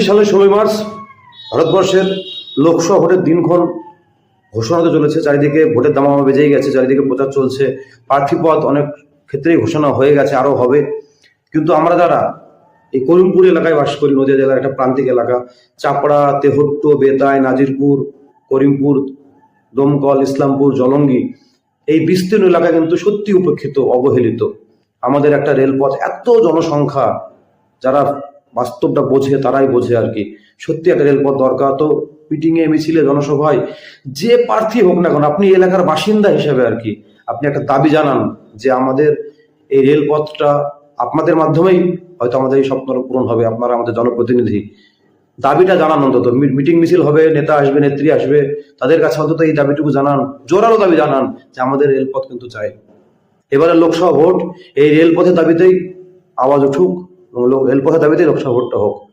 সালের 16 মার্চ ভারতবর্ষের লোকসভা ভোটের দিনক্ষণ ঘোষণা হতে চলেছে। চারিদিকে ভোটের দামামা বেজেই গেছে, চারিদিকে প্রচার চলছে, প্রার্থী পদ অনেক ক্ষেত্রেই ঘোষণা হয়ে গেছে, আরও হবে। কিন্তু আমরা যারা এই করিমপুর এলাকায় বাস করি, নদিয়া জেলার একটা প্রান্তিক এলাকা, চাপড়া, তেহট্ট, বেতাই, নাজিরপুর, করিমপুর, দমকল, ইসলামপুর, জলঙ্গি, এই বিস্তীর্ণ এলাকা কিন্তু সত্যি উপেক্ষিত, অবহেলিত। আমাদের একটা রেলপথ, এত জনসংখ্যা, যারা বাস্তবটা বোঝে তারাই বোঝে আর কি। সত্যি একটা রেলপথ দরকার। তো মিটিংয়ে, মিছিলে, জনসভায় যে প্রার্থী হোক না কেন, আপনি এলাকার বাসিন্দা হিসেবে আর কি আপনি একটা দাবি জানান যে আমাদের এই রেলপথটা আপনাদের মাধ্যমেই হয়তো আমাদের এই স্বপ্নটা পূরণ হবে। আপনারা আমাদের জনপ্রতিনিধি, দাবিটা জানান। অন্তত মিটিং মিছিল হবে, নেতা আসবে, নেত্রী আসবে, তাদের কাছে অন্তত এই দাবিটুকু জানান, জোরালো দাবি জানান যে আমাদের রেলপথ কিন্তু চাই। এবারে লোকসভা ভোট এই রেলপথের দাবিতেই আওয়াজ উঠুক এবং রেলপথের দাবিতেই লোকসভা ভোটটা হোক।